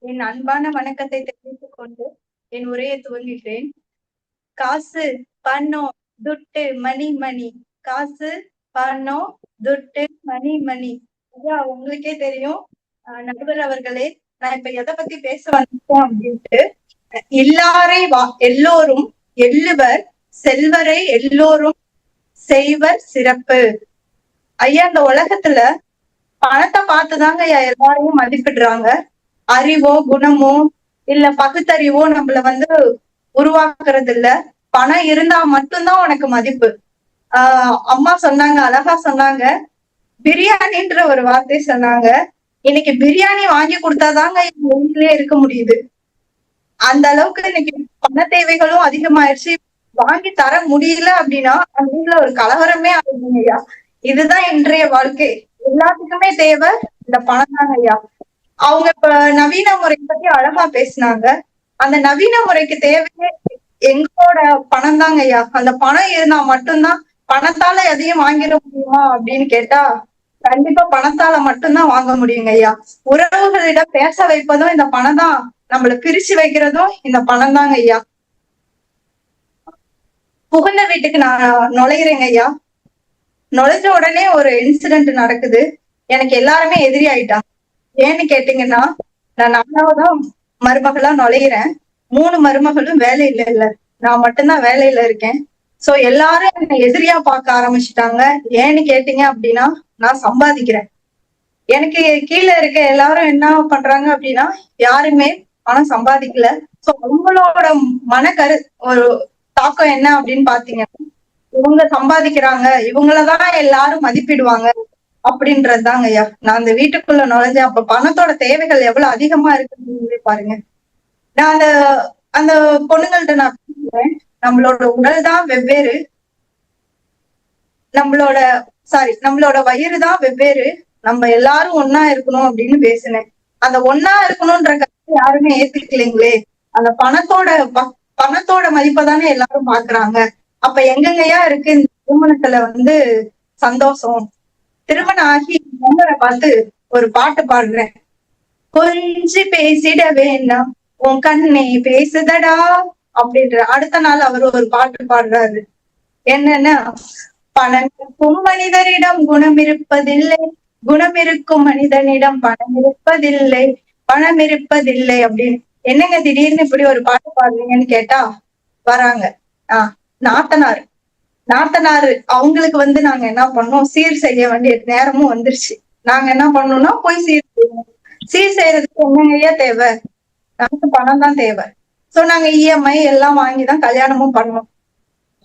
என் அன்பான வணக்கத்தை தெரிவித்துக் கொண்டு என் உரையை துவங்குகிறேன். காசு, பணம், துட்டு, மணி மணி. காசு, பணம், துட்டு, மணி மணி. ஐயா, உங்களுக்கே தெரியும். நடுவர் அவர்களே, நான் இப்ப எதை பத்தி பேச வந்தேன் அப்படின்ட்டு, எல்லோரும் எள்ளுவர், செல்வரை எல்லோரும் செய்வர் சிறப்பு. ஐயா, இந்த உலகத்துல பணத்தை பார்த்துதாங்க ஐயா எல்லாரையும் மதிப்பிடுறாங்க. அறிவோ, குணமோ, இல்ல பகுத்தறிவோ நம்மள உருவாக்குறது இல்ல. பணம் இருந்தா மட்டும்தான் உனக்கு மதிப்பு. அம்மா சொன்னாங்க, அழகா சொன்னாங்க. பிரியாணின்ற ஒரு வார்த்தை சொன்னாங்க. இன்னைக்கு பிரியாணி வாங்கி கொடுத்தாதாங்க எங்க வீட்லயே இருக்க முடியுது. அந்த அளவுக்கு இன்னைக்கு பண தேவைகளும் அதிகமாயிருச்சு. வாங்கி தர முடியல அப்படின்னா அந்த வீட்டுல ஒரு கலவரமே ஆகுதுங்க ஐயா. இதுதான் இன்றைய வாழ்க்கை. எல்லாத்துக்குமே தேவை இந்த பணம் தாங்க ஐயா. அவங்க இப்ப நவீன முறை பத்தி அழகா பேசினாங்க. அந்த நவீன முறைக்கு தேவையே எங்களோட பணம் தாங்க ஐயா. அந்த பணம் இருந்தா மட்டும்தான். பணத்தால எதையும் வாங்கிட முடியுமா அப்படின்னு கேட்டா கண்டிப்பா பணத்தால மட்டும்தான் வாங்க முடியுங்க ஐயா. உறவுகளிடம் பேச வைப்பதும் இந்த பணம் தான். நம்மள பிரிச்சு வைக்கிறதும் இந்த பணம் தாங்க ஐயா. புகுந்த வீட்டுக்கு நான் நுழையிறேங்க ஐயா. நுழைஞ்ச உடனே ஒரு இன்சிடென்ட் நடக்குது. எனக்கு எல்லாருமே எதிரி ஆயிட்டாங்க. ஏன்னு கேட்டீங்கன்னா, நான் 4ஆவதா மருமகளா நுழையிறேன். 3 மருமகளும் வேலையில இல்ல. நான் மட்டும்தான் வேலையில இருக்கேன். சோ எல்லாரும் என்னை எதிரியா பார்க்க ஆரம்பிச்சுட்டாங்க. ஏன்னு கேட்டீங்க அப்படின்னா, நான் சம்பாதிக்கிறேன். எனக்கு கீழே இருக்க எல்லாரும் என்ன பண்றாங்க அப்படின்னா, யாருமே பணம் சம்பாதிக்கல. சோ அவங்களோட மனக்கரு ஒரு தாக்கம் என்ன அப்படின்னு பாத்தீங்கன்னா, இவங்க சம்பாதிக்கிறாங்க, இவங்களதான் எல்லாரும் மதிப்பிடுவாங்க அப்படின்றதுதாங்க ஐயா. நான் அந்த வீட்டுக்குள்ள நுழைஞ்சேன். அப்ப பணத்தோட தேவைகள் எவ்வளவு அதிகமா இருக்குன்னு பாருங்க. நான் அந்த அந்த பொண்ணுங்கள்ட்ட நான் பேசுறேன். நம்மளோட உடல் தான் வெவ்வேறு. நம்மளோட வயிறு தான் வெவ்வேறு. நம்ம எல்லாரும் ஒன்னா இருக்கணும் அப்படின்னு பேசினேன். அந்த ஒன்னா இருக்கணும்ன்ற கருத்தை யாருமே ஏத்துக்கலைங்களே. அந்த பணத்தோட மதிப்பை தானே எல்லாரும் பாக்குறாங்க. அப்ப எங்கெங்கயா இருக்கு இந்த திருமணத்துல சந்தோஷம். திருமணம் ஆகி நண்பரை பார்த்து ஒரு பாட்டு பாடுறேன். கொஞ்சி பேசிட வேண்டாம், உன் கண்ணே பேசுதடா அப்படின்ற. அடுத்த நாள் அவர் ஒரு பாட்டு பாடுறாரு. என்னன்னா, பணம் இருக்கும் மனிதரிடம் குணம் இருப்பதில்லை, குணம் இருக்கும் மனிதனிடம் பணம் இருப்பதில்லை, பணம் இருப்பதில்லை அப்படின்னு. என்னங்க திடீர்னு இப்படி ஒரு பாட்டு பாடுறீங்கன்னு கேட்டா வராங்க. நாத்தனார் நாத்தனாரு அவங்களுக்கு நாங்க என்ன பண்ணோம், சீர் செய்ய வேண்டிய நேரமும் வந்துருச்சு. நாங்க என்ன பண்ணோம்னா போய் சீர் செய்யணும். சீர் செய்யறதுக்கு என்னங்கய்யா தேவை? நமக்கு பணம் தான் தேவை. சோ நாங்க இஎம்ஐ எல்லாம் வாங்கிதான் கல்யாணமும் பண்ணோம்.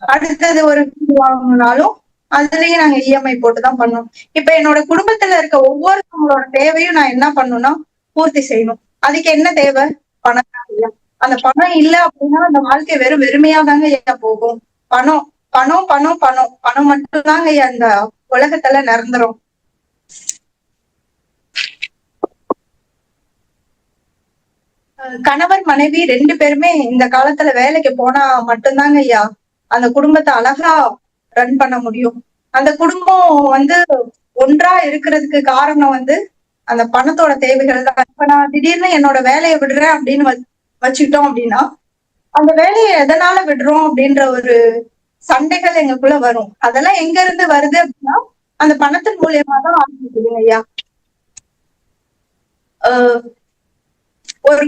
அடுத்தது ஒரு வீடு வாங்கினாலும் அதுலயும் நாங்க இஎம்ஐ போட்டுதான் பண்ணோம். இப்ப என்னோட குடும்பத்துல இருக்க ஒவ்வொருத்தவங்களோட தேவையும் நான் என்ன பண்ணணும்னா பூர்த்தி செய்யணும். அதுக்கு என்ன தேவை? பணம் தான் ஐயா. அந்த பணம் இல்ல அப்படின்னா அந்த வாழ்க்கை வெறும் வெறுமையா தாங்க ஐயா போகும். பணம் பணம் பணம் பணம் பணம் மட்டும்தாங்க ஐயா இந்த உலகத்துல நிரந்தரம். கணவர் மனைவி 2 பேருமே இந்த காலத்துல வேலைக்கு போனா மட்டும்தாங்க ஐயா அந்த குடும்பத்தை அழகா ரன் பண்ண முடியும். அந்த குடும்பம் ஒன்றா இருக்கிறதுக்கு காரணம் அந்த பணத்தோட தேவைகள் தான். இப்ப நான் திடீர்னு என்னோட வேலையை விடுறேன் அப்படின்னு வச்சுக்கிட்டோம் அப்படின்னா அந்த வேலையை எதனால விடுறோம் அப்படின்ற ஒரு சண்டைகள் எங்களுக்குள்ள வரும். அதெல்லாம் எங்க இருந்து வருது அப்படின்னா அந்த பணத்தின் மூலியமா தான் ஆரம்பிக்குதுங்க ஐயா. ஒரு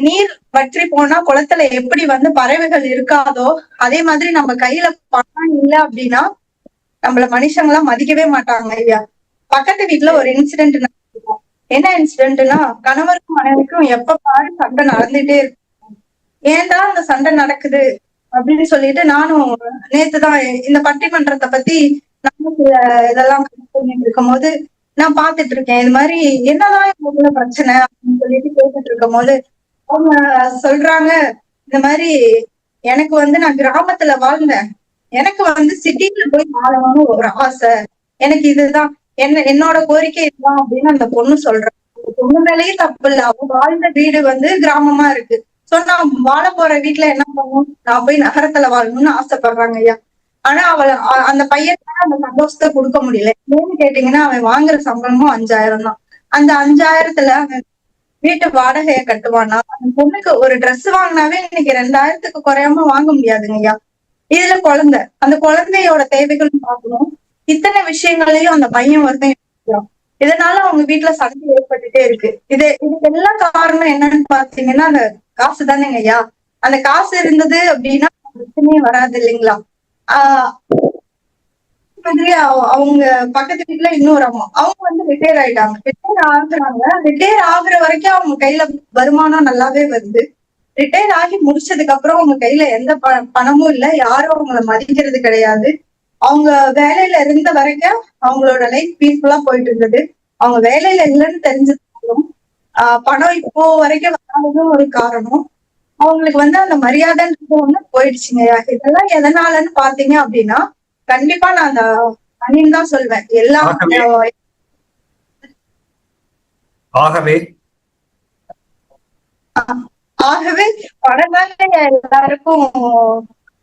நீர் வற்றி போனா குளத்துல எப்படி பறவைகள் இருக்காதோ அதே மாதிரி நம்ம கையில பணம் இல்ல அப்படின்னா நம்மள மனுஷங்களா மதிக்கவே மாட்டாங்க ஐயா. பக்கத்து வீட்டுல ஒரு இன்சிடென்ட் நடக்கும். என்ன இன்சிடென்ட்னா, கணவருக்கும் மனைவிக்கும் எப்ப பாரு சண்டை நடந்துட்டே இருக்கு. ஏன்டா அந்த சண்டை நடக்குது அப்படின்னு சொல்லிட்டு நானும் நேத்துதான் இந்த பட்டிமன்றத்தை பத்தி நானும் சில இதெல்லாம் பண்ணிட்டு இருக்கும் போது நான் பாத்துட்டு இருக்கேன். இது மாதிரி என்னதான் இவங்களுக்குள்ள பிரச்சனை அப்படின்னு சொல்லிட்டு கேட்டுட்டு இருக்கும் போது அவங்க சொல்றாங்க, இந்த மாதிரி எனக்கு நான் கிராமத்துல வாழ்ந்தேன். எனக்கு சிட்டில போய் வாழணும்னு ஒரு ஆசை. எனக்கு இதுதான் என்னோட கோரிக்கை இதுதான் அப்படின்னு அந்த பொண்ணு சொல்றாங்க. அந்த பொண்ணு மேலேயும் தப்பு இல்ல. அவ வாழ்ந்த வீடு கிராமமா இருக்கு. சோ நான் வாழ போற வீட்டுல என்ன பண்ணும், நான் போய் நகரத்துல வாழணும்னு ஆசைப்படுறாங்க ஐயா. ஆனா அந்த பையன் அந்த சந்தோஷத்தை கொடுக்க முடியல. ஏன்னு கேட்டீங்கன்னா அவன் வாங்குற சம்பளமும் 5000 தான். அந்த 5000த்துல அவன் வீட்டு வாடகையை கட்டுவானா, அந்த பொண்ணுக்கு ஒரு Dress வாங்கினாவே இன்னைக்கு 2000க்கு குறையாம வாங்க முடியாதுங்க ஐயா. இதுல குழந்தை, அந்த குழந்தையோட தேவைகளும் பார்க்கணும். இத்தனை விஷயங்களையும் அந்த பையன் வந்து யோசிக்கிறான். இதனால அவங்க வீட்டுல சண்டை ஏற்பட்டுட்டே இருக்கு. இதுக்கு எல்லாம் காரணம் என்னன்னு பாத்தீங்கன்னா அந்த காசு தானேங்க ஐயா. அந்த காசு இருந்தது அப்படின்னா பிரச்சனையே வராது இல்லைங்களா? ஆஹ் மாதிரி அவங்க பக்கத்து வீட்டுல இன்னொரு அம்மா, அவங்க வந்து ரிட்டையர் ஆயிட்டாங்க. ரிட்டையர் ஆகுற வரைக்கும் அவங்க கையில வருமானம் நல்லாவே வருது. ரிட்டையர் ஆகி முடிச்சதுக்கு அப்புறம் அவங்க கையில எந்த பணமும் இல்ல, யாரும் அவங்கள மதிக்கிறது கிடையாது. அவங்க வேலையில இருந்த வரைக்கும் அவங்களோட லைஃப் பீஸ்ஃபுல்லா போயிட்டு இருந்தது. அவங்க வேலையில இல்லைன்னு தெரிஞ்சதும் பணம் இப்போ வரைக்கும் வராததும் ஒரு காரணம். அவங்களுக்கு வந்து அந்த மரியாதைன்றது ஒண்ணு போயிடுச்சுங்க. இதெல்லாம் எதனாலன்னு பாத்தீங்க அப்படின்னா, கண்டிப்பா நான் அந்த அணின்னு தான் சொல்வேன். எல்லாம் ஆகவே ஆகவே படம் தாங்க எல்லாருக்கும்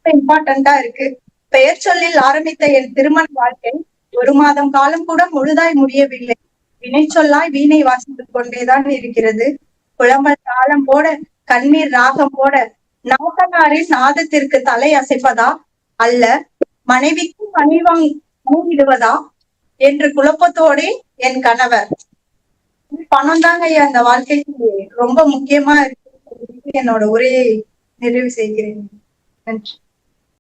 இம்பார்ட்டண்டா இருக்கு. பெயர் சொல்லில் ஆரம்பித்த என் திருமண வாழ்க்கை 1 மாதம் காலம் கூட முழுதாய் முடியவில்லை. வினை சொல்லாய் வீணை வாசித்துக் கொண்டேதான் இருக்கிறது. புலம்பல் தாளம் போட, கண்ணீர் ராகம் போட, நாத்தனாரை சாதத்திற்கு தலை அசைப்பதா அல்ல மனைவிக்கு பணிவிடுவதா என்று குழப்பத்தோடே என் கணவர். பணம் தாங்க அந்த வாழ்க்கைக்கு ரொம்ப முக்கியமா இருக்கு. என்னோட உரையை நிறைவு செய்கிறேன். நன்றி.